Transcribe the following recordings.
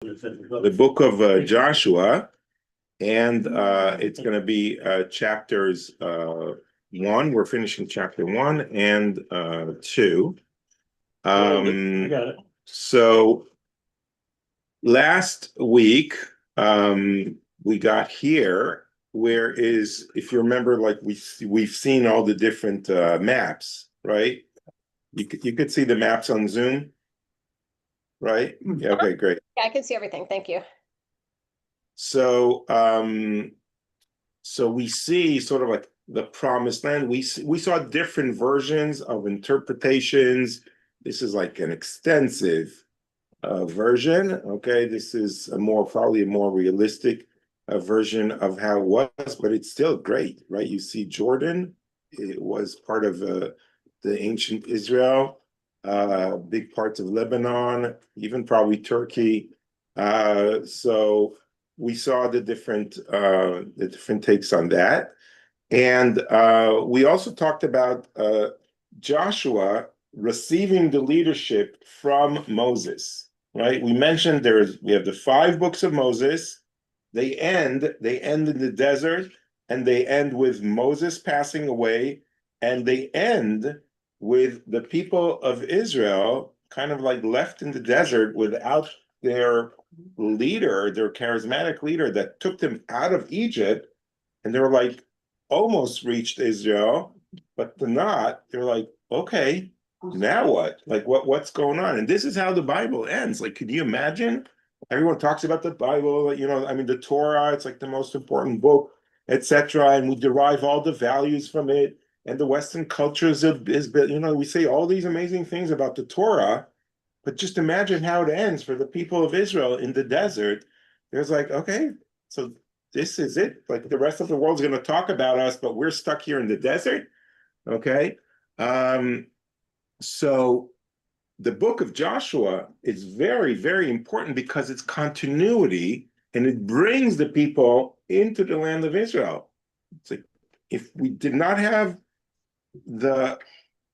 the book of Joshua, and it's going to be chapters 1. We're finishing chapter 1 and 2. I got it. So last week we got here, where is, if you remember, like we've seen all the different maps, right? You could see the maps on Zoom, right? Yeah, okay, great. Yeah, I can see everything. Thank you. So so we see sort of like the promised land. We saw different versions of interpretations. This is like an extensive version. Okay, this is probably a more realistic version of how it was, but it's still great, right? You see Jordan, it was part of the ancient Israel, big parts of Lebanon, even probably Turkey. So we saw the different takes on that. And we also talked about Joshua receiving the leadership from Moses, right? We mentioned we have the 5 books of Moses. They end in the desert, and they end with Moses passing away, and they end with the people of Israel kind of like left in the desert without their leader, their charismatic leader that took them out of Egypt. And they were like almost reached Israel, but they're not. They're like, okay, now what? Like what's going on? And this is how the Bible ends. Like, could you imagine? Everyone talks about the Bible, I mean, the Torah, it's like the most important book, etc. And we derive all the values from it. And the Western culture is we say all these amazing things about the Torah, but just imagine how it ends for the people of Israel in the desert. There's like, okay, so this is it. Like the rest of the world's going to talk about us, but we're stuck here in the desert. Okay. So the book of Joshua is very, very important because it's continuity, and it brings the people into the land of Israel. It's like, if we did not have the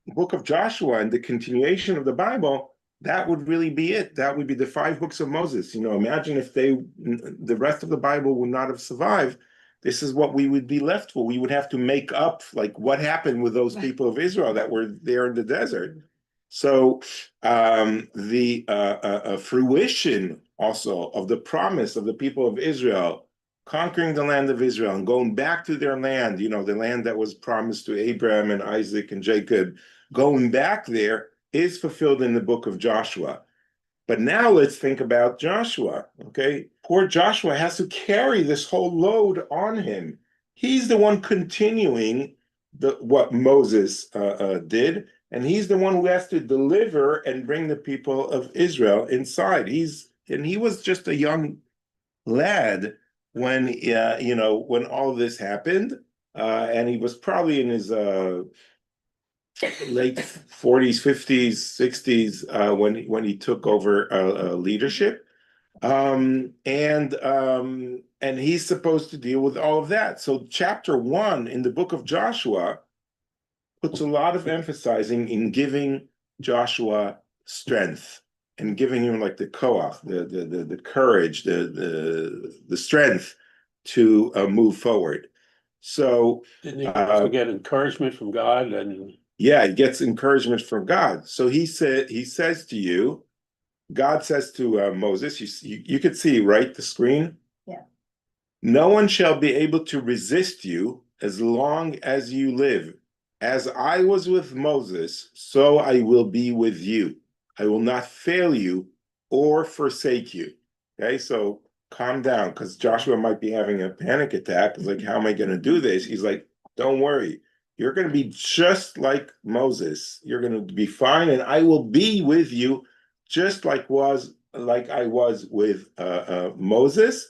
book of Joshua and the continuation of the Bible, that would really be it. That would be the 5 books of Moses. Imagine if the rest of the Bible would not have survived. This is what we would be left with. We would have to make up like what happened with those people of Israel that were there in the desert. So the fruition also of the promise of the people of Israel conquering the land of Israel and going back to their land, the land that was promised to Abraham and Isaac and Jacob, going back there is fulfilled in the book of Joshua. But now let's think about Joshua, okay? Poor Joshua has to carry this whole load on him. He's the one continuing what Moses did, and he's the one who has to deliver and bring the people of Israel inside. He was just a young lad when when all of this happened, and he was probably in his late 40s, 50s, 60s when he took over leadership, and he's supposed to deal with all of that. So chapter 1 in the book of Joshua puts a lot of emphasizing in giving Joshua strength and giving him like the koach, the courage, the strength to move forward. So didn't he get encouragement from God? And yeah, he gets encouragement from God. So he says to you, God says to Moses, you could see, right, the screen? Yeah. No one shall be able to resist you as long as you live. As I was with Moses, so I will be with you. I will not fail you or forsake you. Okay, so calm down, because Joshua might be having a panic attack. He's like, how am I going to do this? He's like, don't worry. You're going to be just like Moses. You're going to be fine, and I will be with you just like I was with Moses.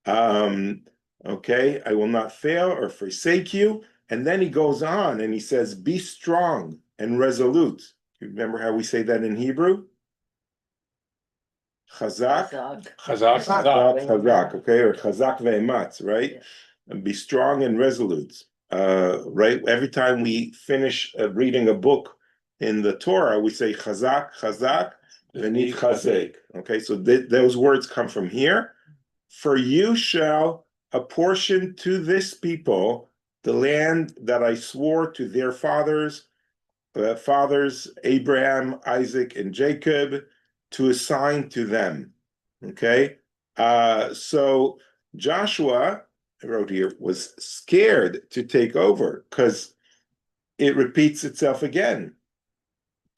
Okay, I will not fail or forsake you. And then he goes on and he says, be strong and resolute. You remember how we say that in Hebrew? Chazak, okay, or chazak ve'ematz, right? Yeah. And be strong and resolute, right? Every time we finish reading a book in the Torah, we say chazak, chazak, V'nitchazek. Okay, so those words come from here. For you shall apportion to this people the land that I swore to their fathers, Abraham, Isaac, and Jacob, to assign to them. Okay, so Joshua, I wrote here, was scared to take over because it repeats itself again.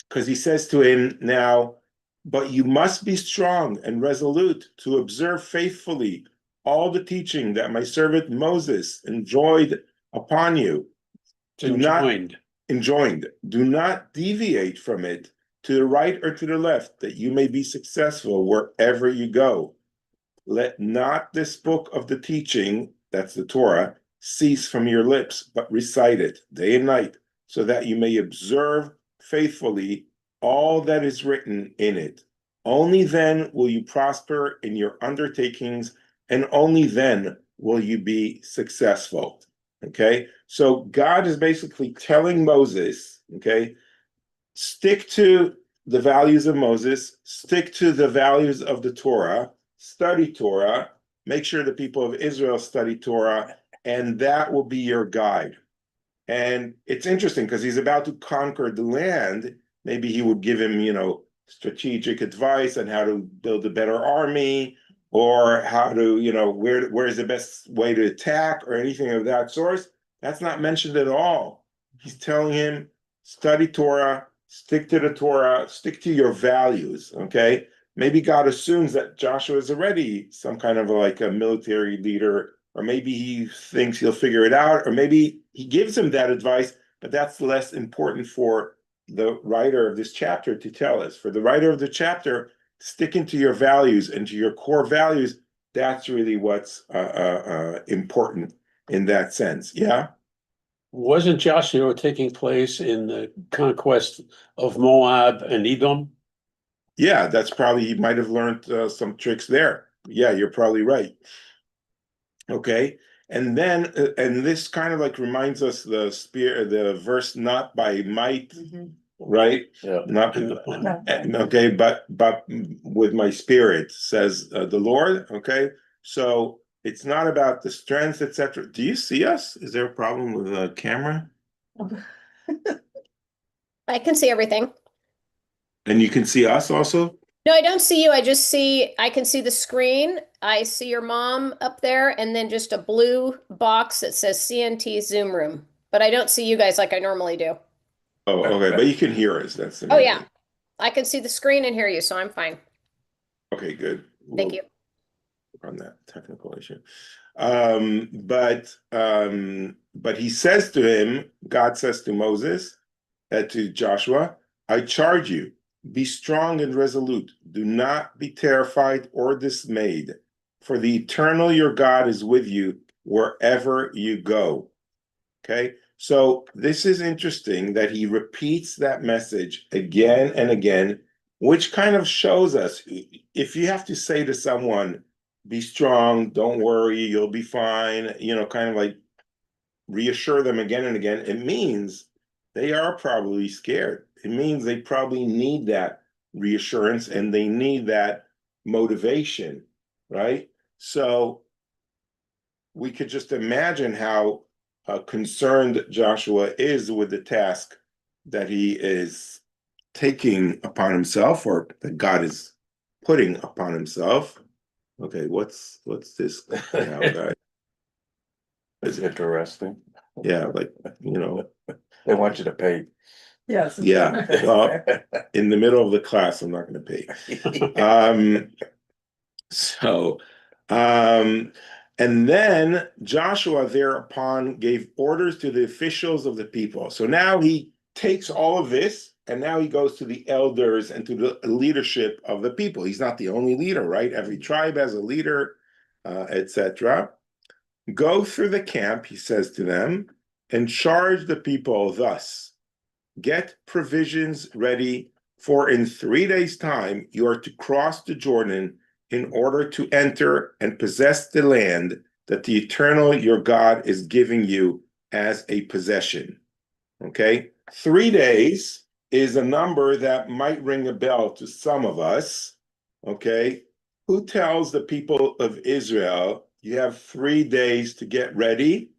Because he says to him now, but you must be strong and resolute to observe faithfully all the teaching that my servant Moses enjoined upon you. Do not deviate from it to the right or to the left, that you may be successful wherever you go. Let not this book of the teaching, that's the Torah, cease from your lips, but recite it day and night, so that you may observe faithfully all that is written in it. Only then will you prosper in your undertakings, and only then will you be successful. Okay, so God is basically telling Moses, okay, stick to the values of Moses, stick to the values of the Torah, study Torah, make sure the people of Israel study Torah, and that will be your guide. And it's interesting because he's about to conquer the land. Maybe he would give him, strategic advice on how to build a better army, or how to, where's the best way to attack, or anything of that sort. That's not mentioned at all. He's telling him, study Torah, stick to the Torah, stick to your values, okay? Maybe God assumes that Joshua is already some kind of like a military leader, or maybe he thinks he'll figure it out, or maybe he gives him that advice, but that's less important for the writer of this chapter to tell us. For the writer of the chapter, sticking to your values and to your core values, that's really what's important in that sense. Yeah? Wasn't Joshua taking place in the conquest of Moab and Edom? Yeah, that's probably, he might have learned some tricks there. Yeah, you're probably right. Okay, and then and this kind of like reminds us the verse, not by might, right? Yeah. Not okay, but with my spirit, says the Lord. Okay, so it's not about the strength, etc. Do you see us? Is there a problem with the camera? I can see everything. And you can see us also? No, I don't see you. I can see the screen. I see your mom up there, and then just a blue box that says CNT Zoom room. But I don't see you guys like I normally do. Oh, okay, but you can hear us. That's the Oh, main yeah. thing. I can see the screen and hear you, so I'm fine. Okay, good. Thank you. On that technical issue. But he says to him, God says to Moses, to Joshua, I charge you, be strong and resolute. Do not be terrified or dismayed, for the eternal your God is with you wherever you go. Okay, so this is interesting that he repeats that message again and again, which kind of shows us, if you have to say to someone, be strong, don't worry, you'll be fine, kind of like reassure them again and again, it means they are probably scared. It means they probably need that reassurance and they need that motivation, right? So we could just imagine how concerned Joshua is with the task that he is taking upon himself, or that God is putting upon himself. Okay, what's this now, guys? It's interesting. Yeah, They want you to pay. Yes. Yeah. Well, in the middle of the class, I'm not going to pay. And then Joshua thereupon gave orders to the officials of the people. So now he takes all of this, and now he goes to the elders and to the leadership of the people. He's not the only leader, right? Every tribe has a leader, etc. Go through the camp, he says to them, and charge the people thus. Get provisions ready, for in 3 days' time you are to cross the Jordan in order to enter and possess the land that the eternal your God is giving you as a possession. Okay? 3 days, is a number that might ring a bell to some of us, okay? Who tells the people of Israel, you have 3 days to get ready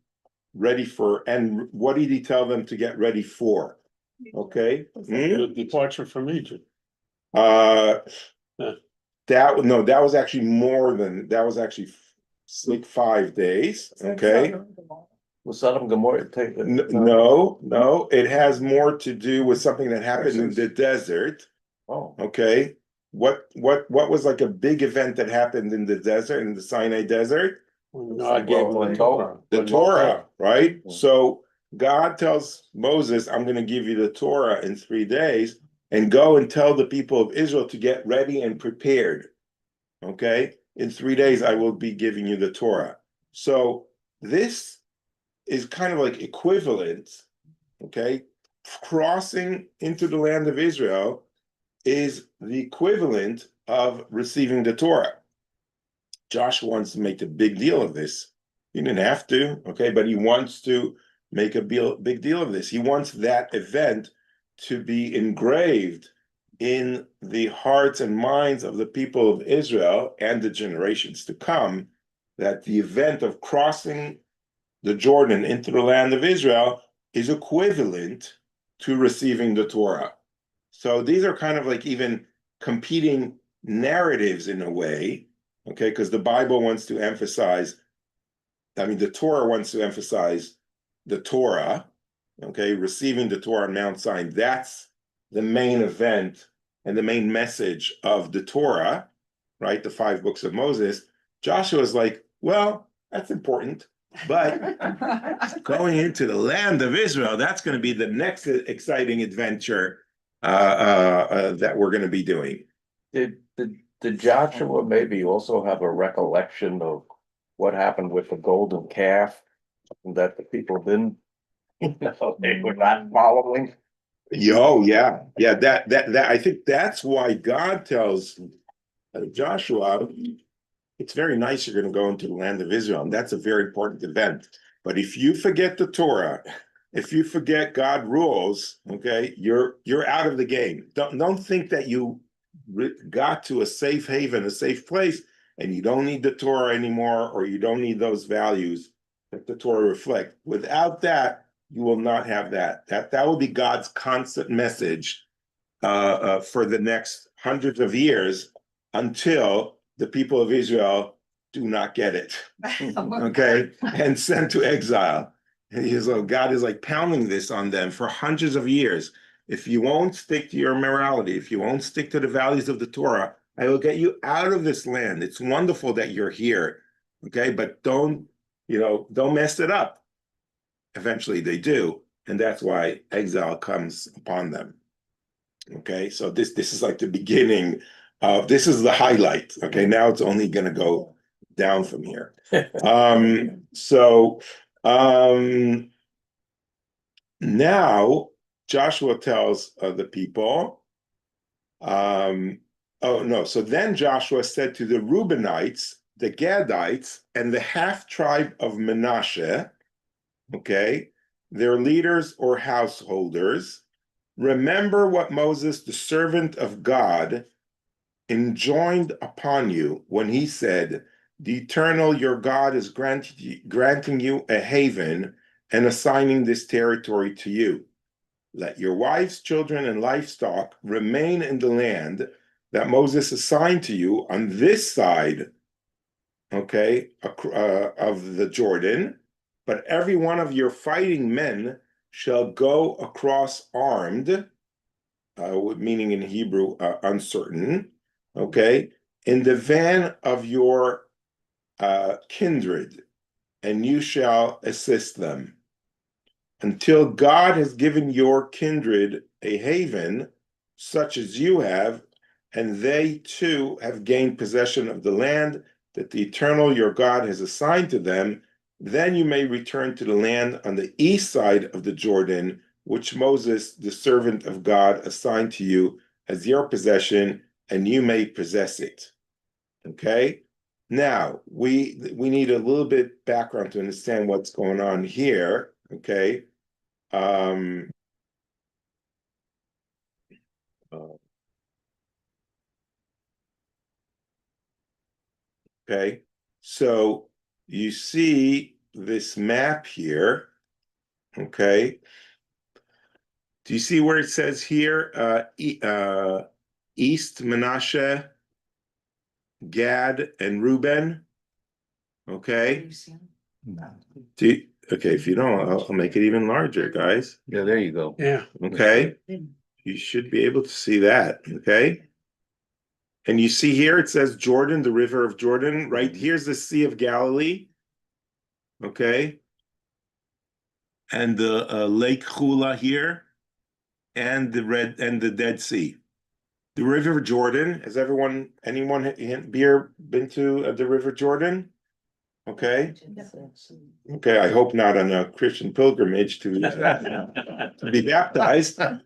for, and what did he tell them to get ready for? Okay? The departure from Egypt. Uh, Huh. that was actually that was actually like 5 days, okay? Was Sodom and Gomorrah take? No, it has more to do with something that happened in the desert, Oh, okay? What was like a big event that happened in the desert, in the Sinai desert? When God gave well, them the Torah. The Torah, right? Yeah. So God tells Moses, I'm going to give you the Torah in 3 days, and go and tell the people of Israel to get ready and prepared. Okay? In 3 days, I will be giving you the Torah. So this is kind of like equivalent, okay? Crossing into the land of Israel is the equivalent of receiving the Torah. Joshua wants to make a big deal of this. He didn't have to, okay, but he wants to make a big deal of this. He wants that event to be engraved in the hearts and minds of the people of Israel and the generations to come, that the event of crossing the Jordan into the land of Israel is equivalent to receiving the Torah. So these are kind of like even competing narratives in a way, okay? Because the Bible wants to emphasize, the Torah wants to emphasize the Torah, okay? Receiving the Torah on Mount Sinai, that's the main event and the main message of the Torah, right? The 5 books of Moses. Joshua is like, well, that's important, but going into the land of Israel, that's going to be the next exciting adventure that we're going to be doing. Did Joshua maybe also have a recollection of what happened with the golden calf that the people didn't, they were not following? Yeah. That I think that's why God tells Joshua, it's very nice you're going to go into the land of Israel, and that's a very important event. But if you forget the Torah, if you forget God rules, okay, you're out of the game. Don't think that you got to a safe haven, a safe place, and you don't need the Torah anymore, or you don't need those values that the Torah reflect. Without that, you will not have that. That will be God's constant message for the next hundreds of years until the people of Israel do not get it, okay, and sent to exile. And God is like pounding this on them for hundreds of years. If you won't stick to your morality, if you won't stick to the values of the Torah, I will get you out of this land. It's wonderful that you're here, okay, but don't mess it up. Eventually they do, and that's why exile comes upon them. Okay, so this is like the beginning of, this is the highlight. Okay, now it's only going to go down from here. Now Joshua tells the people, so then Joshua said to the Reubenites, the Gadites, and the half tribe of Manasseh, okay, their leaders or householders, remember what Moses, the servant of God, enjoined upon you when he said, the eternal your God is granting you a haven and assigning this territory to you. Let your wives, children, and livestock remain in the land that Moses assigned to you on this side, okay, of the Jordan, but every one of your fighting men shall go across armed, meaning in Hebrew, uncertain, okay, in the van of your kindred, and you shall assist them. Until God has given your kindred a haven, such as you have, and they too have gained possession of the land that the eternal your God has assigned to them, then you may return to the land on the east side of the Jordan, which Moses, the servant of God, assigned to you as your possession, and you may possess it. Okay? Now, we need a little bit background to understand what's going on here, okay? Okay, so you see this map here. Okay. Do you see where it says here, East Menashe, Gad, and Reuben? Okay. Okay, if you don't, I'll make it even larger, guys. Yeah, there you go. Yeah. Okay, you should be able to see that. Okay. And you see here, it says Jordan, the river of Jordan, right? Here's the Sea of Galilee. Okay. And the Lake Chula here, and the Dead Sea. The River Jordan, has anyone been to the River Jordan? Okay. Okay, I hope not on a Christian pilgrimage to be baptized. But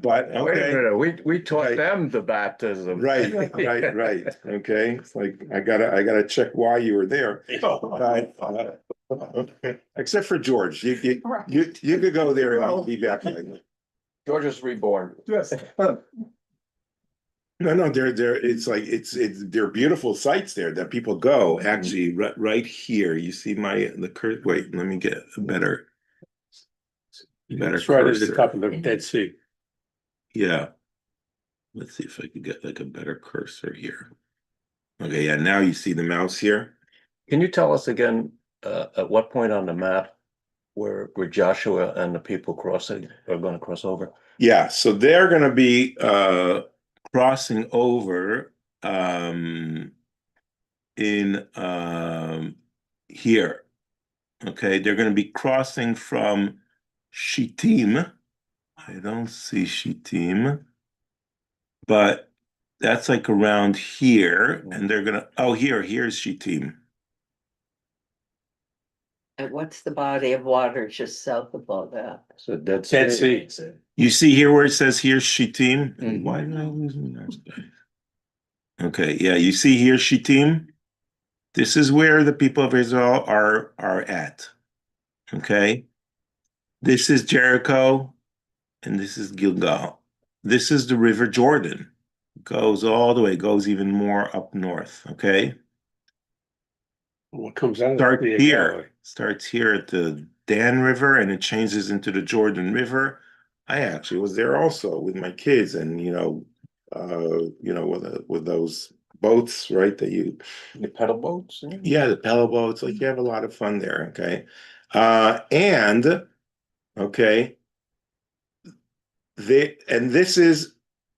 Wait a okay, minute, we taught Right. them the baptism. right. Okay, it's like I gotta check why you were there. Except for George, you could go there and be baptized. George is reborn. Yes. No, they're beautiful sites there that people go. Actually, right here, you see the curve. Wait, let me get a better It's right at the cursor. top of the Dead Sea. Yeah. Let's see if I could get like a better cursor here. Okay, yeah, now you see the mouse here. Can you tell us again, at what point on the map where Joshua and the people are gonna cross over? Yeah, so they're gonna be crossing over in here. Okay, they're gonna be crossing from Shittim. I don't see Shittim, but that's like around here, and they're gonna, here's Shittim. And what's the body of water just south of all that? So Dead Dead Sea. Sea. You see here where it says here's Shittim? Mhm. Why did I lose my mouse? Okay, yeah, you see here Shittim? This is where the people of Israel are at. Okay? This is Jericho, and this is Gilgal. This is the River Jordan. Goes all the way, goes even more up north. Okay? What comes out of Starts the here. Galilee. Starts here at the Dan River, and it changes into the Jordan River. I actually was there also with my kids, and with those boats, right? The pedal boats? Yeah, the pedal boats, like you have a lot of fun there. Okay. Okay, this is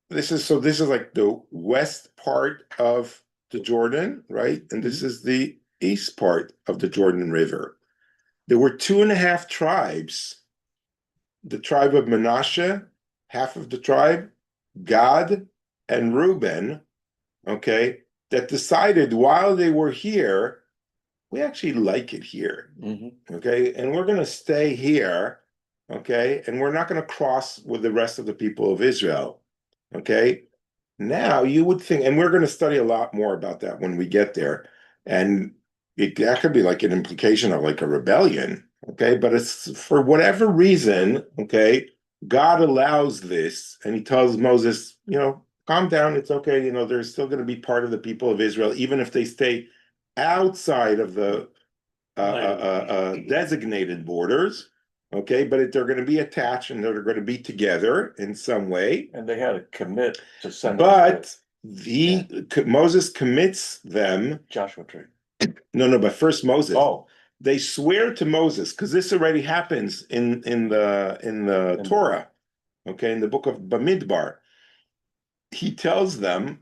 like the west part of the Jordan, right? And this is the east part of the Jordan River. There were 2.5 tribes. The tribe of Manasseh, half of the tribe, Gad and Reuben, okay, that decided while they were here, we actually like it here, okay, and we're going to stay here, okay, and we're not going to cross with the rest of the people of Israel, okay. Now you would think, and we're going to study a lot more about that when we get there, and that could be like an implication of like a rebellion, okay, but it's for whatever reason, okay, God allows this, and he tells Moses, calm down, it's okay, they're still going to be part of the people of Israel, even if they stay outside of the designated borders, okay, but they're going to be attached and they're going to be together in some way. And they had to commit to send. But Moses commits them. Joshua tree. No, but first Moses. Oh, They swear to Moses, because this already happens in the Torah, okay, in the book of Bamidbar. He tells them,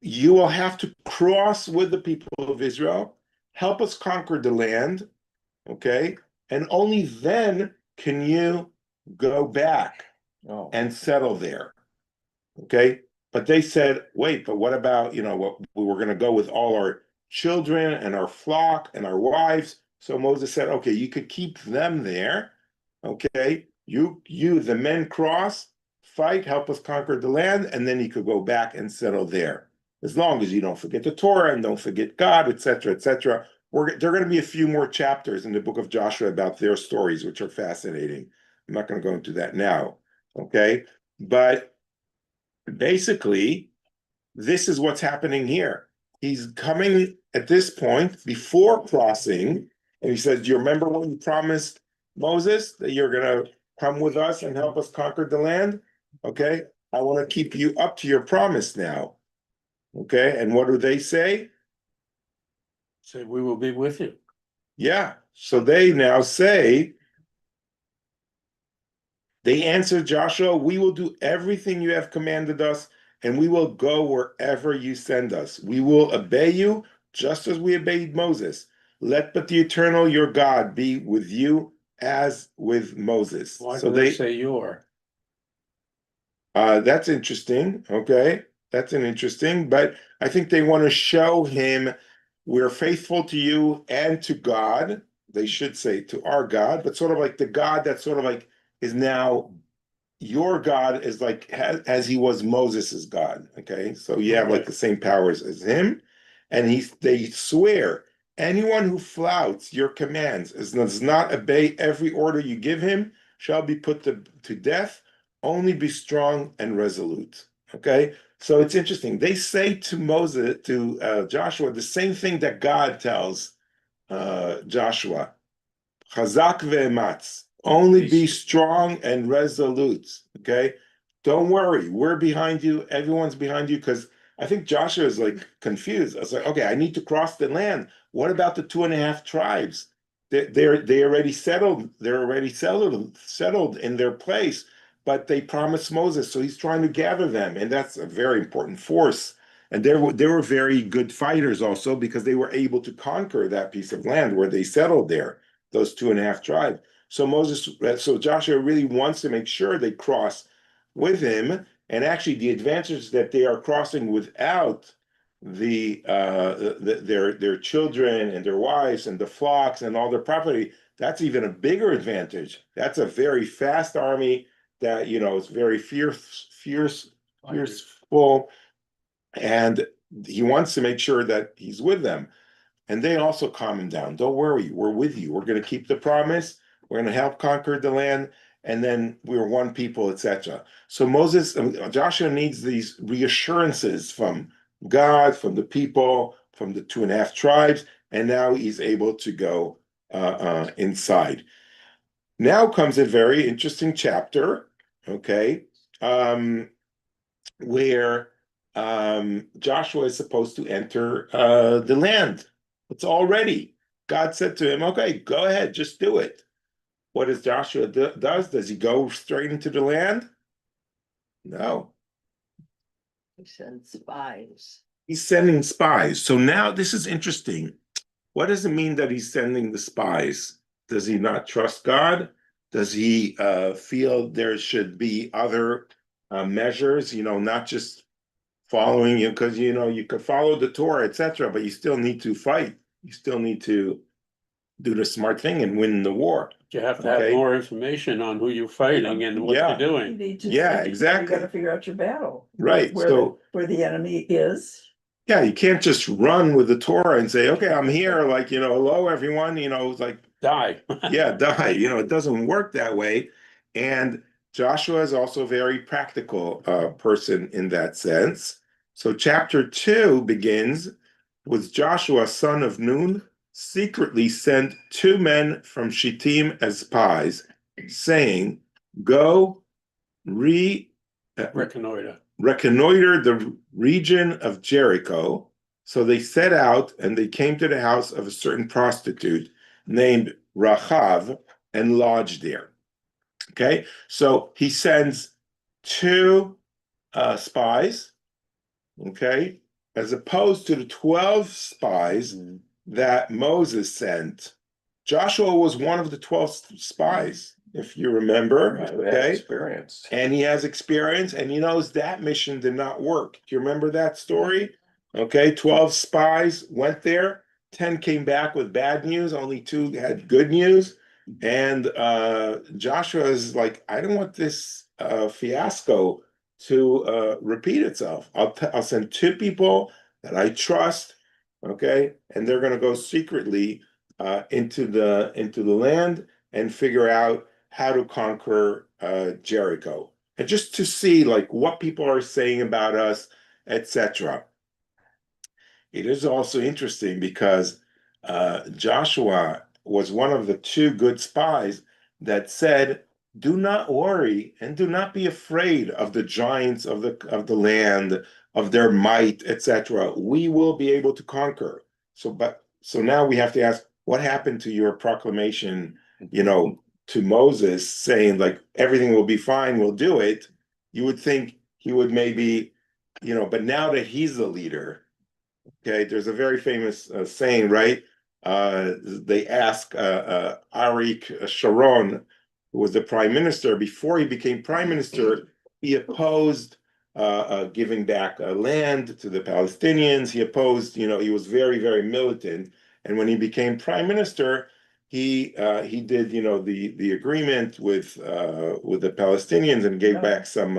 you will have to cross with the people of Israel, help us conquer the land, okay? And only then can you go back and settle there, okay? But they said, wait, but what about, what we were going to go with all our children and our flock and our wives? So Moses said, okay, you could keep them there, okay? You, the men cross, fight, help us conquer the land, and then you could go back and settle there. As long as you don't forget the Torah and don't forget God, etc., etc. There are going to be a few more chapters in the book of Joshua about their stories, which are fascinating. I'm not going to go into that now, okay? But basically, this is what's happening here. he's coming at this point before crossing, and he says, "Do you remember what you promised Moses that you're gonna come with us and help us conquer the land? Okay, I want to keep you up to your promise now." Okay, and what do they say? Say, we will be with you. Yeah, so they now say, they answered Joshua, "We will do everything you have commanded us, and we will go wherever you send us. We will obey you just as we obeyed Moses. Let but the eternal your God be with you as with Moses." Why So do they they, say you're? that's interesting. Okay, that's an interesting, but I think they want to show him we're faithful to you and to God. They should say to our God, but sort of like the God that sort of like is now your God is like as he was Moses's God. Okay, so you have like the same powers as him, and they swear anyone who flouts your commands and does not obey every order you give him shall be put to death. Only be strong and resolute. Okay, so it's interesting. They say to Moses, to Joshua, the same thing that God tells Joshua. Chazak ve'ematz. Only be strong and resolute. Okay. Don't worry. We're behind you. Everyone's behind you. Because I think Joshua is like confused. I was like, okay, I need to cross the land. What about the 2.5 tribes? They already settled. They're already settled in their place. But they promised Moses, so he's trying to gather them, and that's a very important force. And they were very good fighters also because they were able to conquer that piece of land where they settled there, those 2.5 tribes. So Joshua really wants to make sure they cross with him. And actually, the advantage that they are crossing without their children and their wives and the flocks and all their property, that's even a bigger advantage. That's a very fast army that is very fearful, and he wants to make sure that he's with them. And they also calm him down. Don't worry, we're with you. We're going to keep the promise. We're going to help conquer the land, and then we're one people, etc. So Joshua needs these reassurances from God, from the people, from the 2.5 tribes, and now he's able to go inside. Now comes a very interesting chapter, okay, where Joshua is supposed to enter the land. It's all ready. God said to him, okay, go ahead, just do it. What does Joshua does? Does he go straight into the land? No. He sent spies. He's sending spies. So now this is interesting. What does it mean that he's sending the spies? Does he not trust God? Does he feel there should be other measures, not just following you, because you could follow the Torah, etc., but you still need to fight. You still need to do the smart thing and win the war. You have to have more information on who you're fighting and what you're doing. Exactly. You gotta figure out your battle. Right. Where the enemy is. Yeah, you can't just run with the Torah and say, okay, I'm here, like, hello, everyone, it's like, die. Yeah, die. It doesn't work that way. And Joshua is also a very practical person in that sense. So chapter 2 begins with Joshua, son of Nun, secretly sent 2 men from Shittim as spies, saying, go Reconnoiter. reconnoiter the region of Jericho. So they set out and they came to the house of a certain prostitute named Rachav and lodged there. Okay, so he sends 2 spies, okay, as opposed to the 12 spies that Moses sent. Joshua was one of the 12 spies, if you remember. Right, okay, experience. And he has experience, and he knows that mission did not work. Do you remember that story? Okay, 12 spies went there. 10 came back with bad news. Only 2 had good news. And Joshua is like, I don't want this fiasco to repeat itself. I'll send 2 people that I trust. Okay, and they're going to go secretly into the land and figure out how to conquer Jericho, and just to see like what people are saying about us, etc. it is also interesting because Joshua was one of the two good spies that said, do not worry and do not be afraid of the giants of the land, of their might, etc. We will be able to conquer. So now we have to ask, what happened to your proclamation, to Moses saying like everything will be fine, we'll do it? You would think he would maybe, but now that he's the leader, okay, there's a very famous saying, right? They ask Arik Sharon, who was the prime minister, before he became prime minister, he opposed giving back land to the Palestinians. He opposed, he was very, very militant. And when he became prime minister, he did, the agreement with the Palestinians and gave back some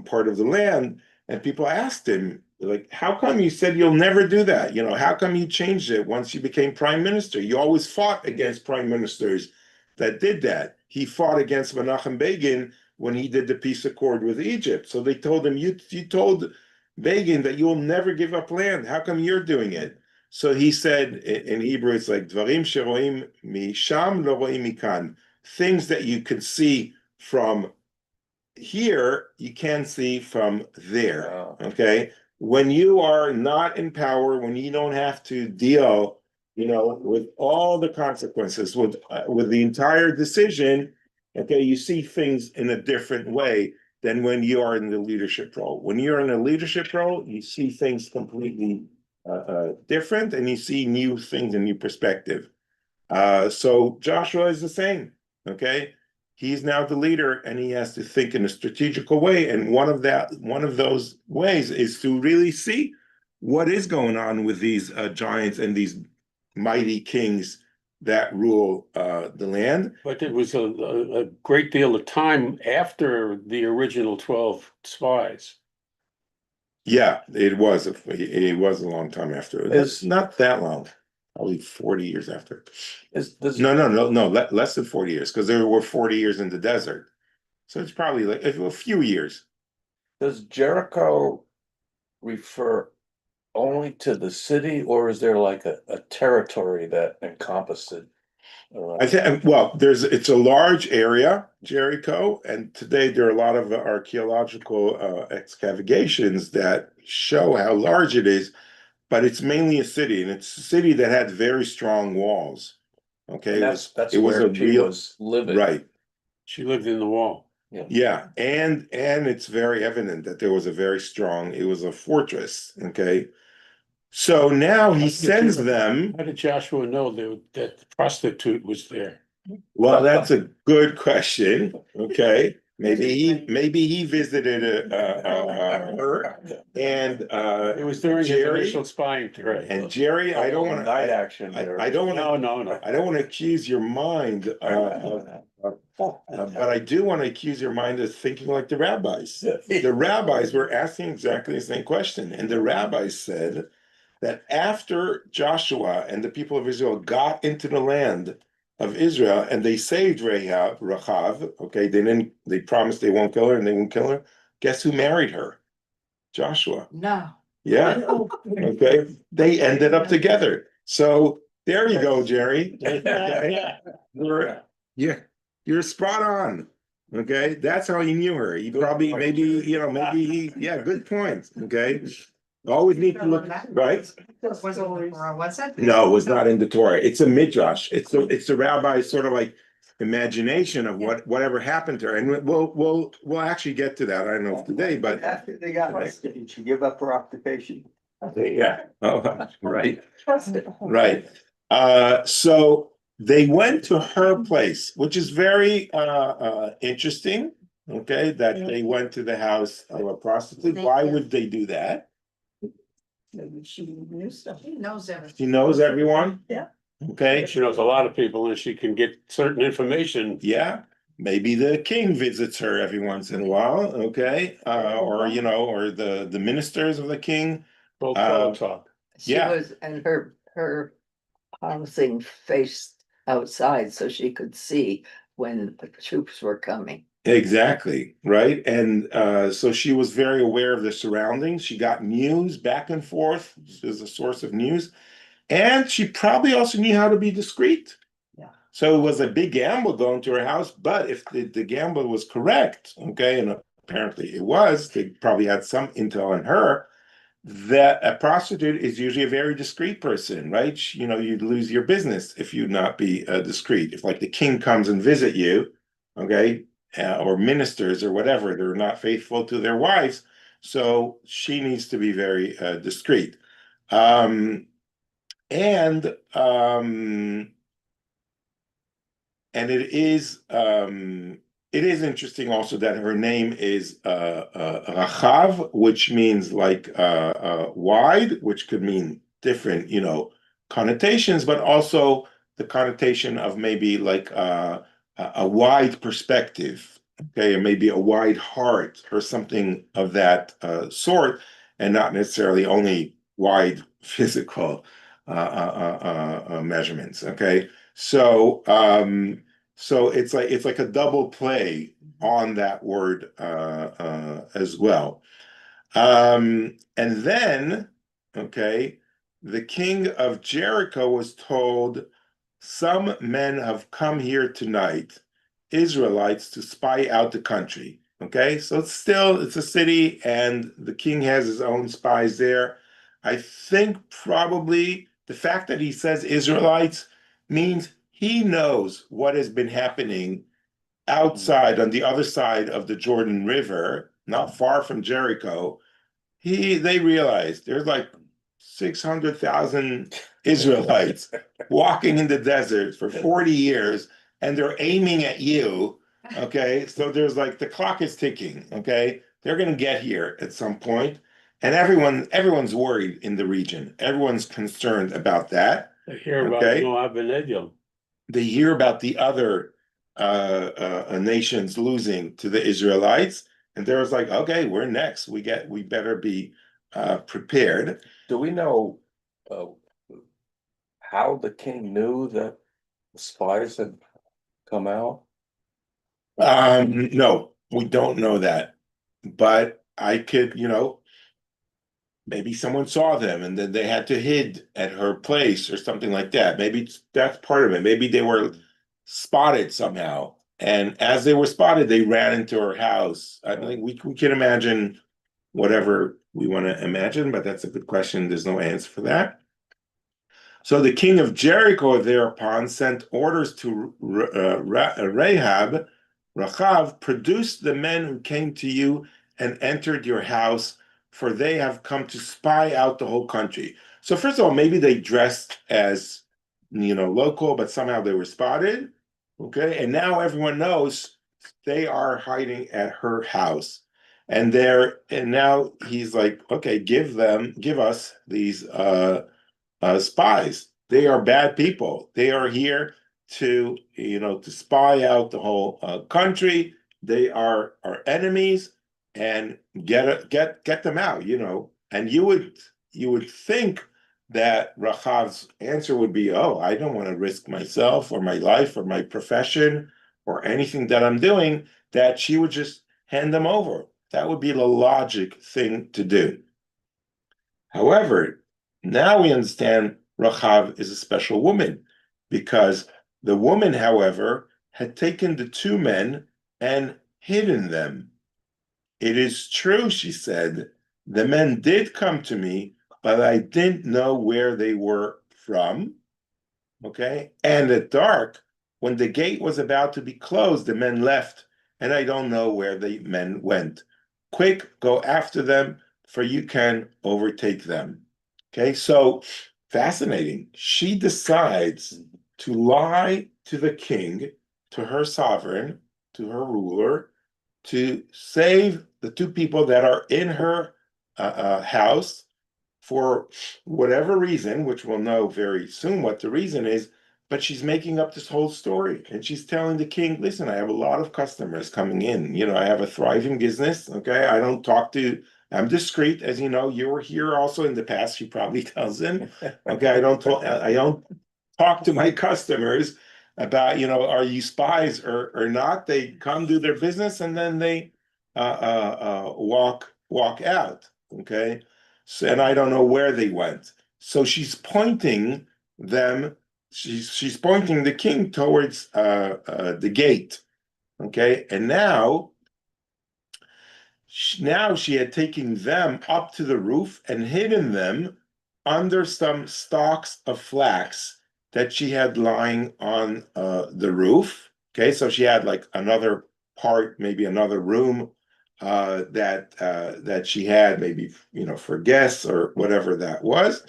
part of the land. And people asked him, like, how come you said you'll never do that? How come you changed it once you became prime minister? You always fought against prime ministers that did that. He fought against Menachem Begin when he did the peace accord with Egypt. So they told him, you told Begin that you'll never give up land. How come you're doing it? So he said, in Hebrew, it's like, Dvarim sheroim misham lo roim mikan. Things that you can see from here, you can't see from there. Okay? When you are not in power, when you don't have to deal, with all the consequences, with the entire decision, okay, you see things in a different way than when you are in the leadership role. When you're in a leadership role, you see things completely different, and you see new things and new perspective. So Joshua is the same, okay? He's now the leader, and he has to think in a strategical way. And one of those ways is to really see what is going on with these giants and these mighty kings that rule the land. But it was a great deal of time after the original 12 spies. Yeah, it was a long time after. It's not that long. Probably 40 years after. No, less than 40 years, because there were 40 years in the desert. So it's probably like a few years. Does Jericho refer only to the city, or is there like a territory that encompasses it? I think, well, it's a large area, Jericho, and today there are a lot of archaeological excavations that show how large it is, but it's mainly a city, and it's a city that had very strong walls. Okay, that's it was where a she real, was living. right. She lived in the wall. Yeah, and it's very evident that there was it was a fortress, okay? So now he sends them. How did Joshua know that the prostitute was there? Well, that's a good question, okay? Maybe he visited her, and It was during his initial spying trip. and Jerry, I don't want night action. I don't want No. I don't want to accuse your mind but I do want to accuse your mind of thinking like the rabbis. The rabbis were asking exactly the same question, and the rabbis said that after Joshua and the people of Israel got into the land of Israel and they saved Rachav, okay, they promised they won't kill her and they won't kill her. Guess who married her? Joshua. No. Yeah. Okay. They ended up together. So there you go, Jerry. You're spot on. Okay. That's how he knew her. He probably, good point. Okay. Always need to look, right? Was it? No, it was not in the Torah. It's a midrash. It's the rabbi's sort of like imagination of whatever happened to her. And we'll actually get to that. I don't know if today, but After they got arrested, did she give up her occupation? yeah. Oh, right. Right. So they went to her place, which is very interesting. Okay, that they went to the house of a prostitute. Why would they do that? Maybe she knew stuff. She knows everything. She knows everyone? Yeah. Okay. She knows a lot of people and she can get certain information. Yeah. Maybe the king visits her every once in a while. Okay. Or the ministers of the king. Both talk. She was, and her housing faced outside so she could see when the troops were coming. Exactly, right? And so she was very aware of the surroundings. She got news back and forth as a source of news. And she probably also knew how to be discreet. Yeah. So it was a big gamble going to her house, but if the gamble was correct, okay, and apparently it was, they probably had some intel on her, that a prostitute is usually a very discreet person, right? You know, you'd lose your business if you'd not be discreet. If like the king comes and visit you, okay, or ministers or whatever, they're not faithful to their wives. So she needs to be very discreet. Um, and and it is interesting also that her name is Rachav, which means like wide, which could mean different, you know, connotations, but also the connotation of maybe like a wide perspective, okay, or maybe a wide heart or something of that sort, and not necessarily only wide physical measurements, okay? So so it's like a double play on that word as well. And then, okay, the king of Jericho was told, some men have come here tonight, Israelites, to spy out the country. Okay, so it's a city, and the king has his own spies there. I think probably the fact that he says Israelites means he knows what has been happening outside on the other side of the Jordan River, not far from Jericho. They realized there's like 600,000 Israelites walking in the desert for 40 years, and they're aiming at you. Okay, so there's like the clock is ticking. Okay, they're gonna get here at some point, and everyone's worried in the region. Everyone's concerned about that. I hear about Okay. Moab and Edom. They hear about the other nations losing to the Israelites, and they're like, okay, we're next. We better be prepared. Do we know how the king knew that the spies had come out? No, we don't know that, but I could, you know, maybe someone saw them and then they had to hid at her place or something like that. Maybe that's part of it. Maybe they were spotted somehow, and as they were spotted, they ran into her house. I think we can imagine whatever we want to imagine, but that's a good question. There's no answer for that. So the king of Jericho thereupon sent orders to Rahab, Rachav, produce the men who came to you and entered your house, for they have come to spy out the whole country. So first of all, maybe they dressed as, you know, local, but somehow they were spotted. Okay, and now everyone knows they are hiding at her house. And now he's like, okay, give us these spies. They are bad people. They are here to, you know, to spy out the whole country. They are our enemies, and get them out, you know. And you would think that Rachav's answer would be, oh, I don't want to risk myself or my life or my profession or anything that I'm doing, that she would just hand them over. That would be the logic thing to do. However, now we understand Rachav is a special woman, because the woman, however, had taken the two men and hidden them. It is true, she said, the men did come to me, but I didn't know where they were from. Okay. And at dark, when the gate was about to be closed, the men left, and I don't know where the men went. Quick, go after them, for you can overtake them. Okay, so fascinating. She decides to lie to the king, to her sovereign, to her ruler, to save the two people that are in her house for whatever reason, which we'll know very soon what the reason is. But she's making up this whole story, and she's telling the king, listen, I have a lot of customers coming in. You know, I have a thriving business. Okay, I'm discreet, as you know. You were here also in the past. She probably tells him, okay, I don't talk to my customers. about, are you spies or not? They come do their business and then they walk out. Okay. So, and I don't know where they went. So she's pointing them, she's pointing the king towards the gate. Okay. And now she had taken them up to the roof and hidden them under some stalks of flax that she had lying on the roof. Okay, so she had like another part, maybe another room that she had, maybe for guests or whatever that was.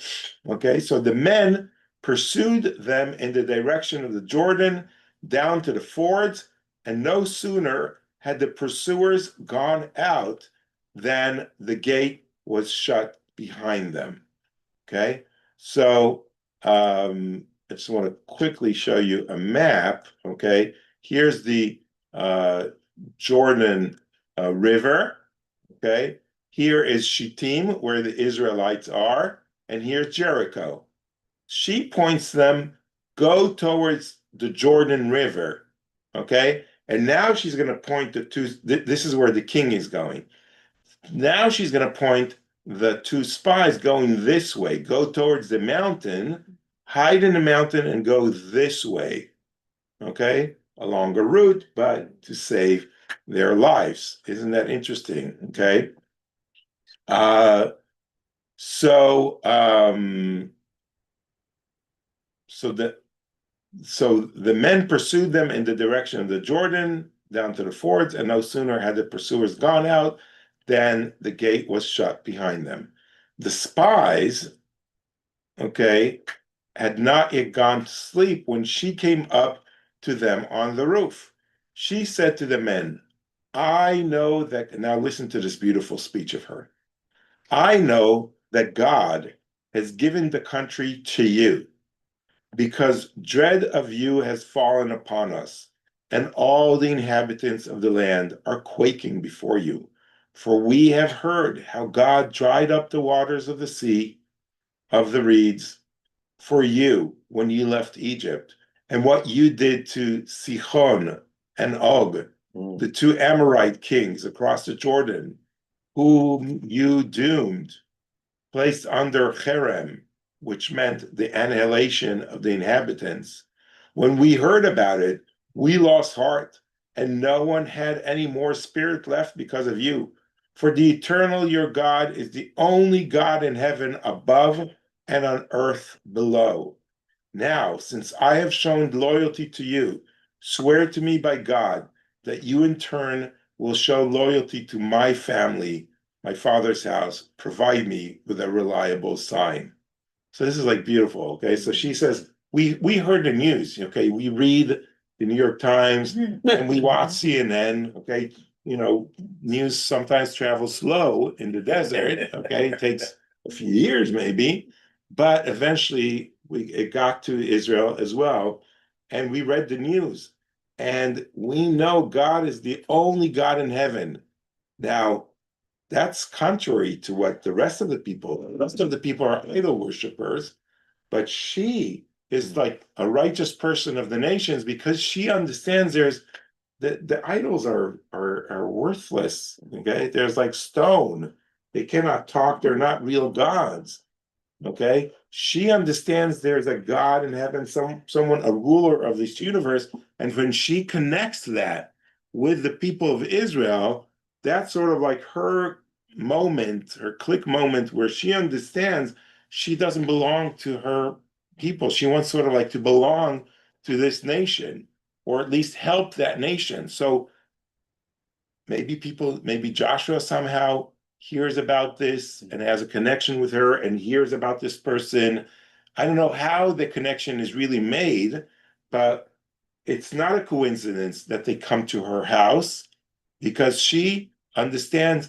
Okay, so the men pursued them in the direction of the Jordan down to the fords, and no sooner had the pursuers gone out than the gate was shut behind them. Okay, so I just want to quickly show you a map. Okay, here's the Jordan River. Okay, here is Shittim, where the Israelites are, and here's Jericho. She points them, go towards the Jordan River. Okay, and now she's going to point the two. This is where the king is going. Now she's going to point the two spies going this way, go towards the mountain, hide in the mountain, and go this way. Okay, a longer route, but to save their lives. Isn't that interesting? Okay. So the men pursued them in the direction of the Jordan down to the fords, and no sooner had the pursuers gone out than the gate was shut behind them. The spies, okay, had not yet gone to sleep when she came up to them on the roof. She said to the men, I know that, now listen to this beautiful speech of her. I know that God has given the country to you, because dread of you has fallen upon us, and all the inhabitants of the land are quaking before you. For we have heard how God dried up the waters of the sea, of the reeds, for you when you left Egypt, and what you did to Sihon and Og, the two Amorite kings across the Jordan, whom you doomed, placed under cherem, which meant the annihilation of the inhabitants. When we heard about it, we lost heart, and no one had any more spirit left because of you. For the eternal your God is the only God in heaven above and on earth below. Now, since I have shown loyalty to you, swear to me by God that you in turn will show loyalty to my family, my father's house, provide me with a reliable sign. So this is like beautiful. Okay, so she says, we heard the news. Okay, we read the New York Times and we watch CNN. Okay, news sometimes travels slow in the desert. Okay, it takes a few years maybe, but eventually it got to Israel as well, and we read the news, and we know God is the only God in heaven. Now, that's contrary to what the rest of the people are idol worshipers, but she is like a righteous person of the nations, because she understands the idols are worthless. Okay, there's like stone, they cannot talk, they're not real gods. Okay, she understands there's a God in heaven, someone, a ruler of this universe, and when she connects that with the people of Israel, that's sort of like her moment, her click moment, where she understands she doesn't belong to her people. She wants sort of like to belong to this nation, or at least help that nation. So maybe Joshua somehow hears about this and has a connection with her and hears about this person. I don't know how the connection is really made, but it's not a coincidence that they come to her house, because she understands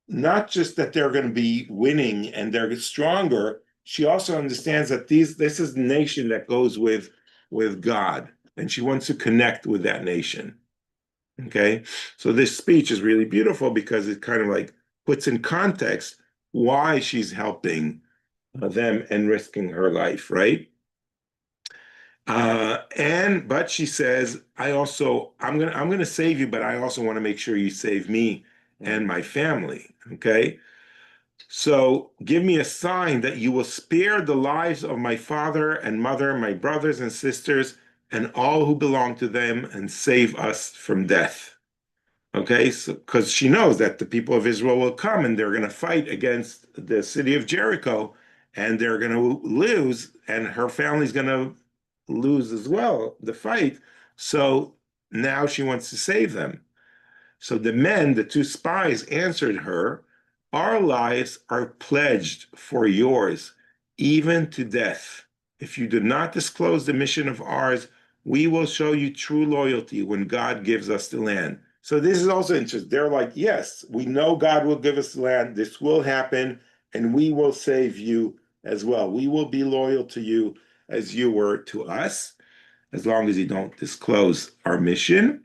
not just that they're going to be winning and they're stronger. She also understands that this is the nation that goes with God, and she wants to connect with that nation. Okay, so this speech is really beautiful because it kind of like puts in context why she's helping them and risking her life, right? But she says, I'm gonna save you, but I also want to make sure you save me and my family. Okay. So give me a sign that you will spare the lives of my father and mother, my brothers and sisters, and all who belong to them, and save us from death. Okay, so because she knows that the people of Israel will come and they're going to fight against the city of Jericho, and they're going to lose, and her family's going to lose as well, the fight. So now she wants to save them. So the men, the two spies, answered her, our lives are pledged for yours, even to death. If you do not disclose the mission of ours, we will show you true loyalty when God gives us the land. So this is also interesting. They're like, yes, we know God will give us the land. This will happen, and we will save you as well. We will be loyal to you as you were to us, as long as you don't disclose our mission.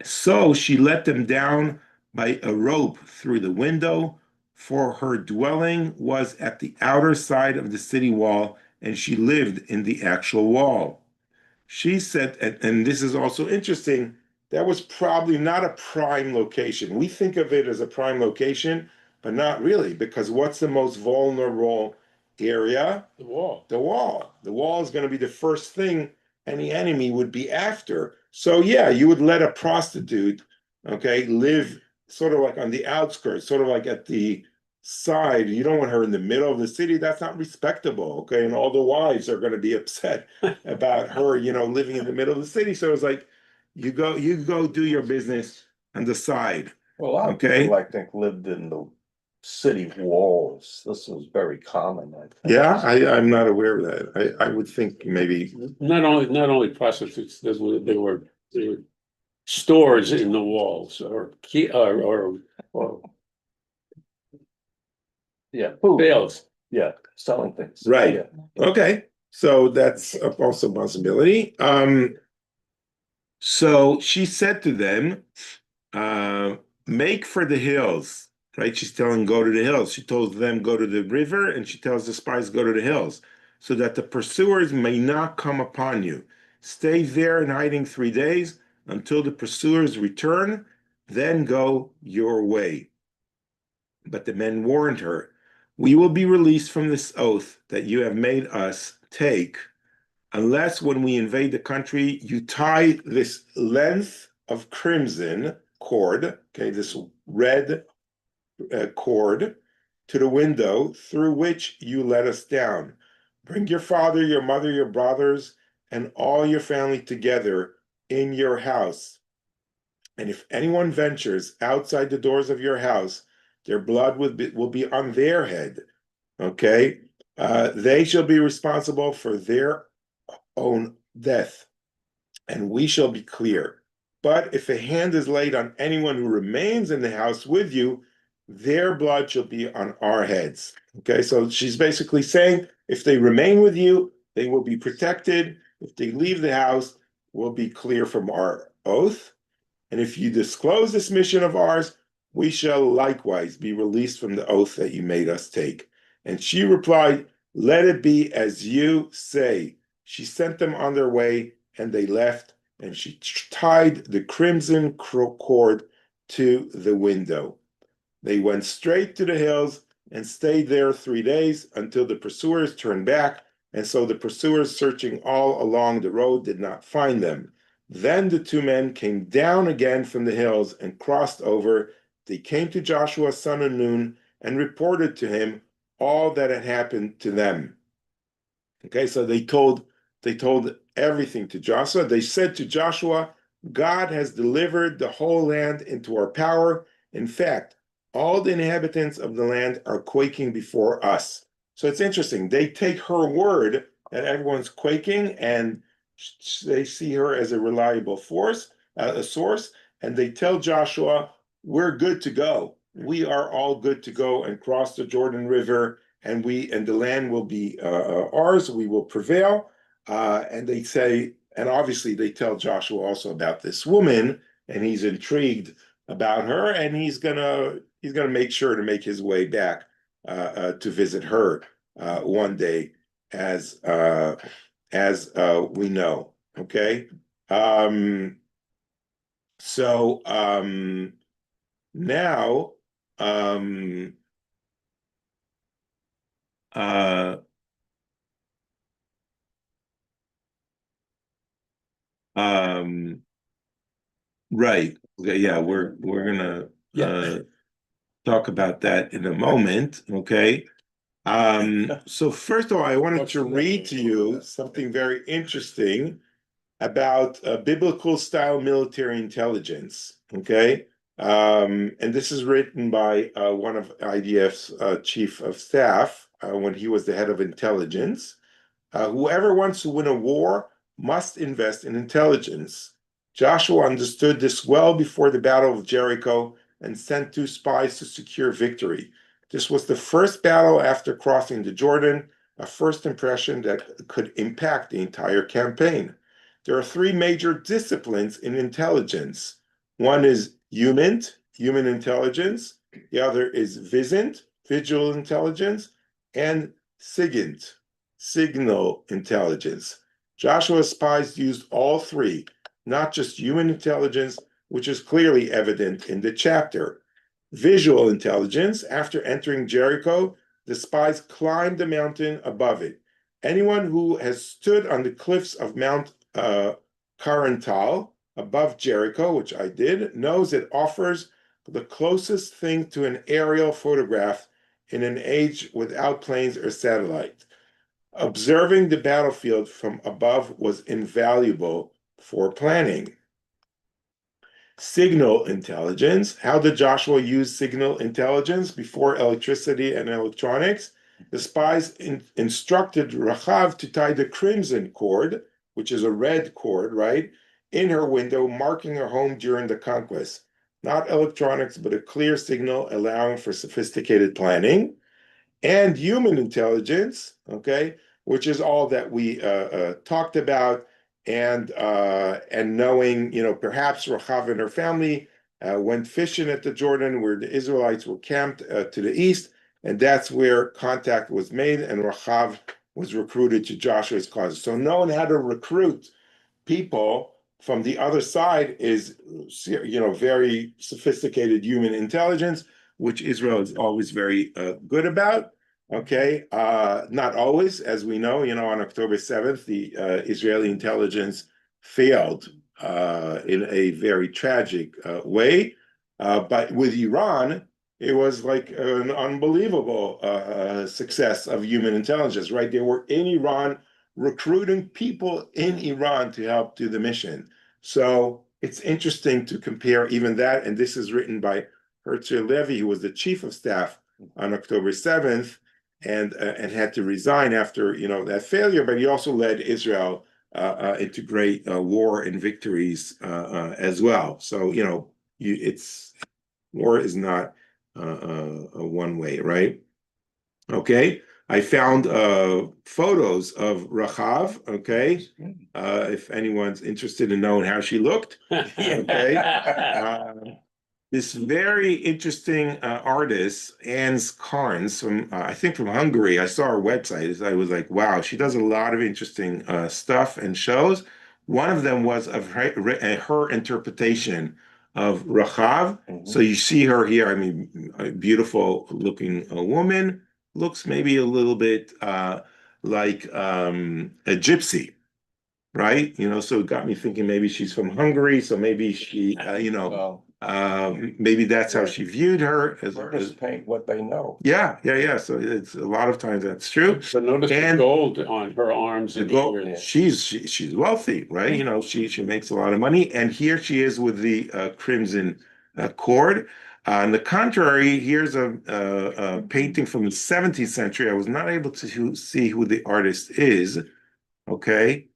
So she let them down by a rope through the window, for her dwelling was at the outer side of the city wall, and she lived in the actual wall. She said, and this is also interesting, that was probably not a prime location. We think of it as a prime location, but not really, because what's the most vulnerable area? The wall. The wall. The wall is going to be the first thing any enemy would be after. So yeah, you would let a prostitute, okay, live sort of like on the outskirts, sort of like at the side. You don't want her in the middle of the city. That's not respectable, okay? And all the wives are going to be upset about her, living in the middle of the city. So it's like, you go do your business on the side. Well, a lot of Okay. people, I think, lived in the city walls. This was very common, I think. Yeah, I'm not aware of that. I would think maybe. Not only prostitutes, there were stores in the walls or Yeah, food. sales. Yeah, selling things. Right. Yeah. Okay, so that's also a possibility. So she said to them, make for the hills, right? She's telling go to the hills. She told them go to the river, and she tells the spies go to the hills, so that the pursuers may not come upon you. Stay there in hiding 3 days until the pursuers return, then go your way. But the men warned her, we will be released from this oath that you have made us take, unless when we invade the country, you tie this length of crimson cord, okay, this red cord, to the window through which you let us down. Bring your father, your mother, your brothers, and all your family together in your house. And if anyone ventures outside the doors of your house, their blood will be on their head. Okay? They shall be responsible for their own death, and we shall be clear. But if a hand is laid on anyone who remains in the house with you, their blood shall be on our heads. Okay, so she's basically saying if they remain with you, they will be protected. If they leave the house, we'll be clear from our oath. And if you disclose this mission of ours, we shall likewise be released from the oath that you made us take. And she replied, let it be as you say. She sent them on their way, and they left, and she tied the crimson cord to the window. They went straight to the hills and stayed there 3 days until the pursuers turned back, and so the pursuers, searching all along the road, did not find them. Then the two men came down again from the hills and crossed over. They came to Joshua, son of Nun, and reported to him all that had happened to them. Okay, so they told everything to Joshua. They said to Joshua, God has delivered the whole land into our power. In fact, all the inhabitants of the land are quaking before us. So it's interesting. They take her word that everyone's quaking, and they see her as a reliable source, and they tell Joshua, we're good to go. We are all good to go and cross the Jordan River, and the land will be ours. We will prevail. And they say, and obviously they tell Joshua also about this woman, and he's intrigued about her, and he's gonna make sure to make his way back to visit her one day as as we know. Okay. So now uh right. Okay, yeah, we're gonna talk about that in a moment. Okay. So first of all, I wanted to read to you something very interesting about biblical style military intelligence. Okay. And this is written by one of IDF's chief of staff when he was the head of intelligence. Whoever wants to win a war must invest in intelligence. Joshua understood this well before the Battle of Jericho and sent 2 spies to secure victory. This was the first battle after crossing the Jordan, a first impression that could impact the entire campaign. There are 3 major disciplines in intelligence. One is human intelligence. The other is visual intelligence, and SIGINT, signal intelligence. Joshua's spies used all 3, not just human intelligence, which is clearly evident in the chapter. Visual intelligence, after entering Jericho, the spies climbed the mountain above it. Anyone who has stood on the cliffs of Mount Karantal above Jericho, which I did, knows it offers the closest thing to an aerial photograph in an age without planes or satellite. Observing the battlefield from above was invaluable for planning. Signal intelligence. How did Joshua use signal intelligence before electricity and electronics? The spies instructed Rachav to tie the crimson cord, which is a red cord, right, in her window, marking her home during the conquest. Not electronics, but a clear signal allowing for sophisticated planning. And human intelligence, okay, which is all that we talked about, and knowing, perhaps Rachav and her family went fishing at the Jordan, where the Israelites were camped to the east, and that's where contact was made, and Rachav was recruited to Joshua's cause. So knowing how to recruit people from the other side is, very sophisticated human intelligence, which Israel is always very good about. Okay, not always, as we know. On October 7th, the Israeli intelligence failed in a very tragic way. But with Iran, it was like an unbelievable success of human intelligence, right? They were in Iran recruiting people in Iran to help do the mission. So it's interesting to compare even that. And this is written by Herzl Levy, who was the chief of staff on October 7th and had to resign after that failure. But he also led Israel into great war and victories as well. So it's war is not a one way, right? Okay. I found photos of Rachav, okay? If anyone's interested in knowing how she looked. Okay. This very interesting artist, Anne Carnes, from I think from Hungary. I saw her website. I was like, wow, she does a lot of interesting stuff and shows. One of them was of her interpretation of Rachav. So you see her here. I mean, a beautiful looking woman. Looks maybe a little bit like a gypsy, right? So it got me thinking maybe she's from Hungary. So maybe she, maybe that's how she viewed her. Artists paint what they know. Yeah. So it's a lot of times that's true. But notice the gold on her arms and ears. She's wealthy, right? She makes a lot of money, and here she is with the crimson cord. On the contrary, here's a painting from the 17th century. I was not able to see who the artist is. Okay.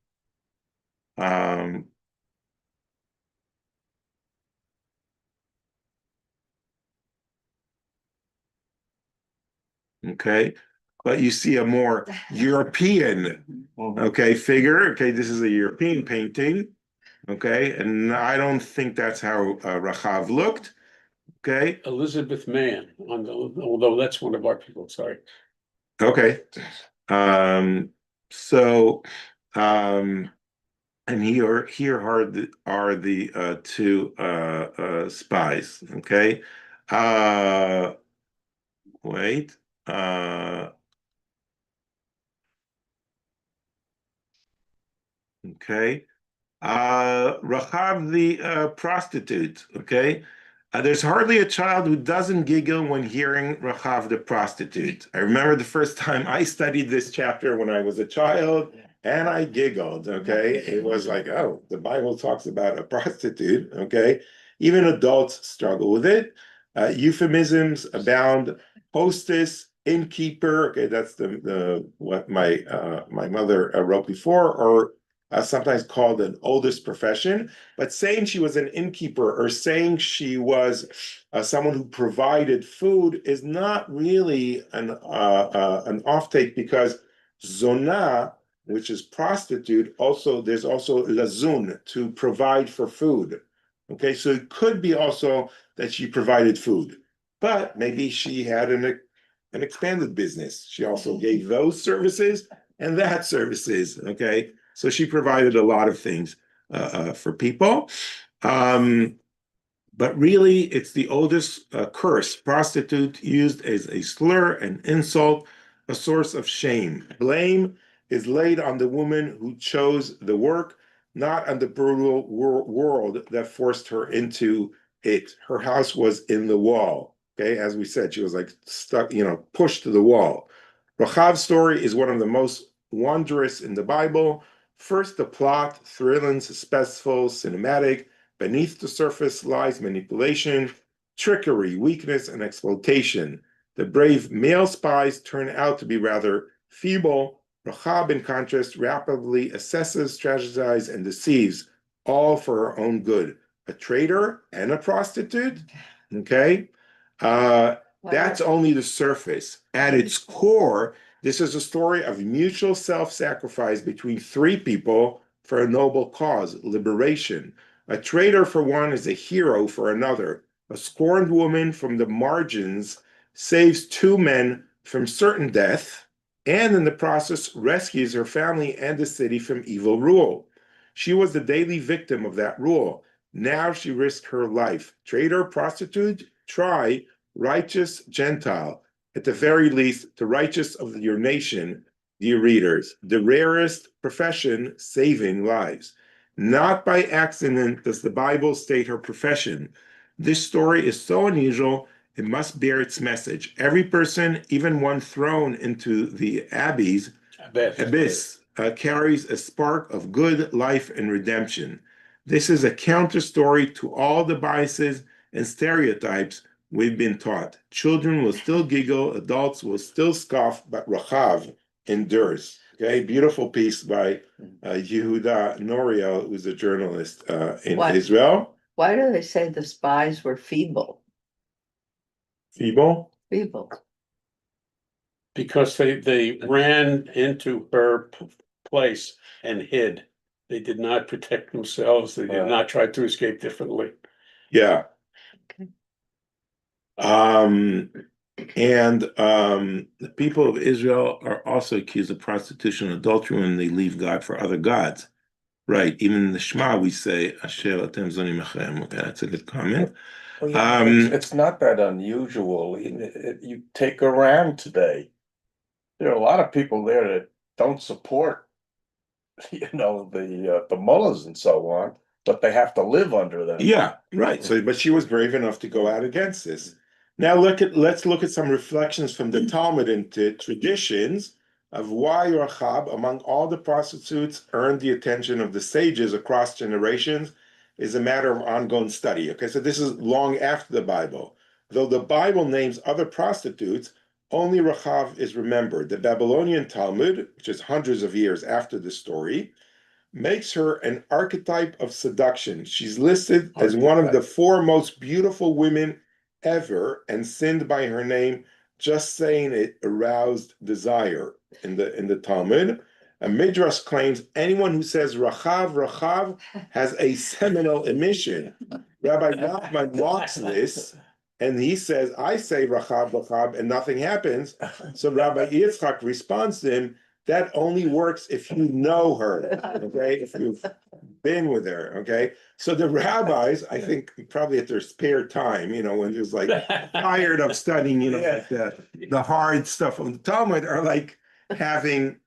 Okay. But you see a more European, okay, figure. Okay, this is a European painting. Okay, and I don't think that's how Rachav looked. Okay. Elizabeth Mann, although that's one of our people, sorry. Okay. So And here are the two spies. Okay. Wait. Okay. Rachav the prostitute. Okay. There's hardly a child who doesn't giggle when hearing Rachav the prostitute. I remember the first time I studied this chapter when I was a child, and I giggled. Okay. It was like, oh, the Bible talks about a prostitute. Okay. Even adults struggle with it. Euphemisms abound. Hostess, innkeeper. Okay, that's the what my mother wrote before, or sometimes called an oldest profession, but saying she was an innkeeper or saying she was someone who provided food is not really an offtake, because zona, which is prostitute, also there's also lazun, to provide for food. Okay, so it could be also that she provided food, but maybe she had an expanded business. She also gave those services and that services. Okay. So she provided a lot of things for people. But really, it's the oldest curse, prostitute, used as a slur, an insult, a source of shame. Blame is laid on the woman who chose the work, not on the brutal world that forced her into it. Her house was in the wall. Okay, as we said, she was like stuck, pushed to the wall. Rachav's story is one of the most wondrous in the Bible. First, the plot, thrilling, suspenseful, cinematic. Beneath the surface lies manipulation, trickery, weakness, and exploitation. The brave male spies turn out to be rather feeble. Rachab, in contrast, rapidly assesses, strategizes, and deceives, all for her own good. A traitor and a prostitute? Okay. That's only the surface. At its core, this is a story of mutual self-sacrifice between three people for a noble cause, liberation. A traitor for one is a hero for another. A scorned woman from the margins saves two men from certain death, and in the process rescues her family and the city from evil rule. She was the daily victim of that rule. Now she risked her life. Traitor, prostitute, try, righteous Gentile. At the very least, the righteous of your nation, dear readers, the rarest profession, saving lives. Not by accident does the Bible state her profession. This story is so unusual, it must bear its message. Every person, even one thrown into the abyss, carries a spark of good life and redemption. This is a counter story to all the biases and stereotypes we've been taught. Children will still giggle, adults will still scoff, but Rachav endures. Okay, beautiful piece by Yehuda Noriel, who's a journalist in Israel. Why do they say the spies were feeble? Feeble? Feeble. Because they ran into her place and hid. They did not protect themselves. They did not try to escape differently. Yeah. Okay. The people of Israel are also accused of prostitution and adultery when they leave God for other gods. Right. Even in the Shema, we say, Asher atem zonim achem. Okay, that's a good comment. Well, yeah, it's not that unusual. You take Iran today. There are a lot of people there that don't support, the mullahs and so on, but they have to live under them. Yeah, right. So, but she was brave enough to go out against this. Now let's look at some reflections from the Talmud into traditions of why Rachab, among all the prostitutes, earned the attention of the sages across generations, is a matter of ongoing study. Okay, so this is long after the Bible. Though the Bible names other prostitutes, only Rachab is remembered. The Babylonian Talmud, which is hundreds of years after the story, makes her an archetype of seduction. She's listed as one of the four most beautiful women ever, and sinned by her name, just saying it aroused desire in the Talmud. A Midrash claims anyone who says Rachav has a seminal emission. Rabbi Nachman mocks this, and he says, I say Rachav, and nothing happens. So Rabbi Yitzchak responds to him, that only works if you know her, okay? If you've been with her, okay? So the rabbis, I think, probably at their spare time, when there's like tired of studying, like the hard stuff of the Talmud, are like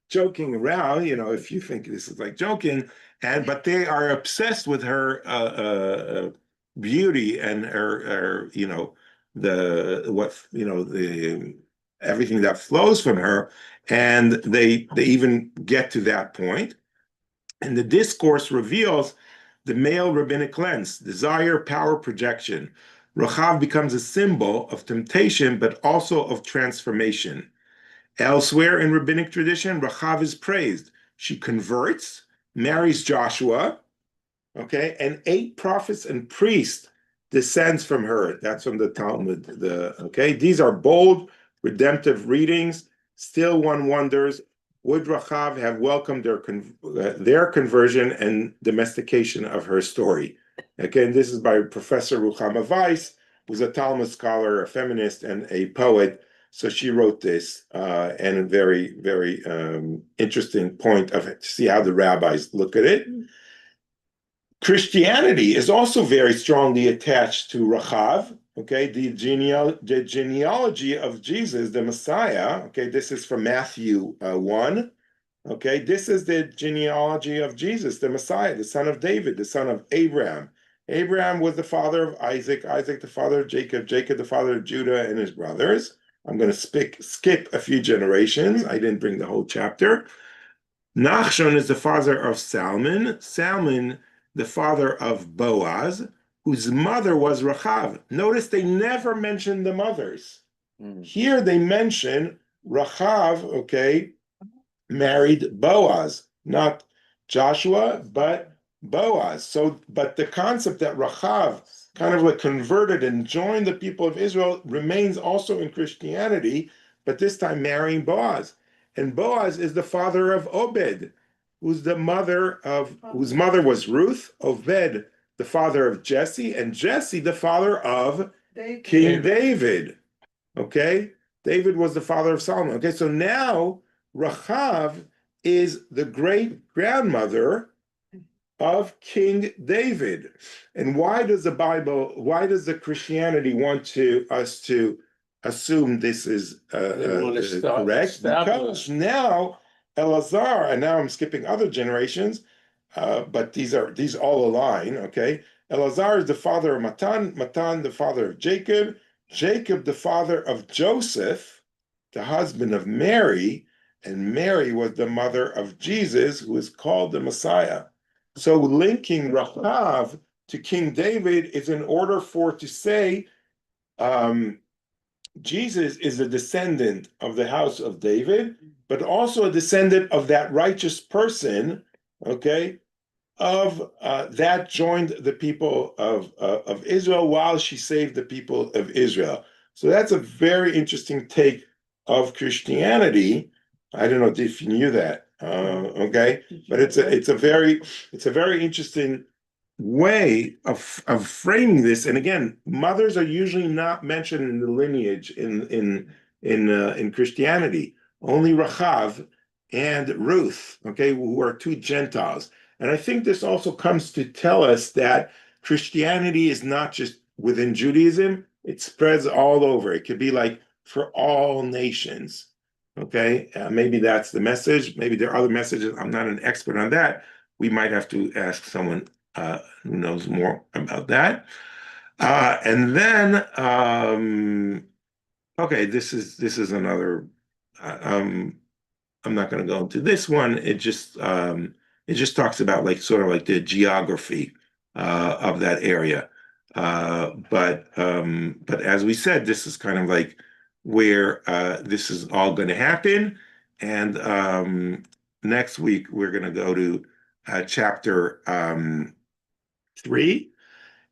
joking around, if you think this is like joking, but they are obsessed with her beauty and her the everything that flows from her, and they even get to that point. And the discourse reveals the male rabbinic lens, desire, power, projection. Rachav becomes a symbol of temptation, but also of transformation. Elsewhere in rabbinic tradition, Rachav is praised. She converts, marries Joshua, okay, and 8 prophets and priests descends from her. That's from the Talmud. These are bold, redemptive readings. Still, one wonders, would Rachav have welcomed their conversion and domestication of her story? Again, this is by Professor Ruchama Weiss, who's a Talmud scholar, a feminist, and a poet. So she wrote this, and a very, very interesting point to see how the rabbis look at it. Christianity is also very strongly attached to Rachav, okay, the genealogy of Jesus, the Messiah, okay, this is from Matthew 1, okay, this is the genealogy of Jesus, the Messiah, the son of David, the son of Abraham. Abraham was the father of Isaac, Isaac the father of Jacob, Jacob the father of Judah and his brothers. I'm going to skip a few generations. I didn't bring the whole chapter. Nachshon is the father of Salmon, Salmon the father of Boaz, whose mother was Rachav. Notice they never mention the mothers. Here they mention Rachav, okay, married Boaz, not Joshua, but Boaz. So, but the concept that Rachav kind of like converted and joined the people of Israel remains also in Christianity, but this time marrying Boaz. And Boaz is the father of Obed, whose mother was Ruth, Obed, the father of Jesse, and Jesse, the father of King David. Okay? David was the father of Solomon. Okay, so now Rachav is the great-grandmother of King David. And why does the Christianity want us to assume this is correct? Because now Elazar, and now I'm skipping other generations, but these all align, okay? Elazar is the father of Matan, Matan the father of Jacob, Jacob the father of Joseph, the husband of Mary, and Mary was the mother of Jesus, who is called the Messiah. So linking Rachav to King David is in order to say Jesus is a descendant of the house of David, but also a descendant of that righteous person, okay, that joined the people of Israel while she saved the people of Israel. So that's a very interesting take of Christianity. I don't know if you knew that, okay, but it's a very interesting way of framing this. And again, mothers are usually not mentioned in the lineage in Christianity. Only Rachav and Ruth, okay, who are 2 Gentiles. And I think this also comes to tell us that Christianity is not just within Judaism, it spreads all over. It could be like for all nations, okay? Maybe that's the message. Maybe there are other messages. I'm not an expert on that. We might have to ask someone who knows more about that. And then, okay, this is another, I'm not going to go into this one. It just talks about like sort of like the geography of that area. But as we said, this is kind of like where this is all going to happen. And next week we're going to go to chapter 3.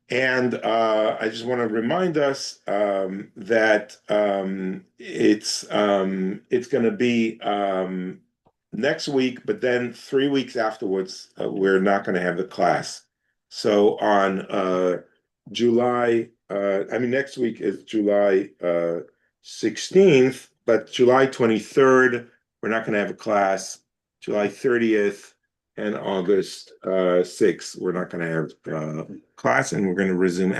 And I just want to remind us that it's going to be next week, but then 3 weeks afterwards, we're not going to have the class. So on next week is July 16th, but July 23rd we're not gonna have a class. July 30th and August 6th, we're not gonna have class, and we're gonna resume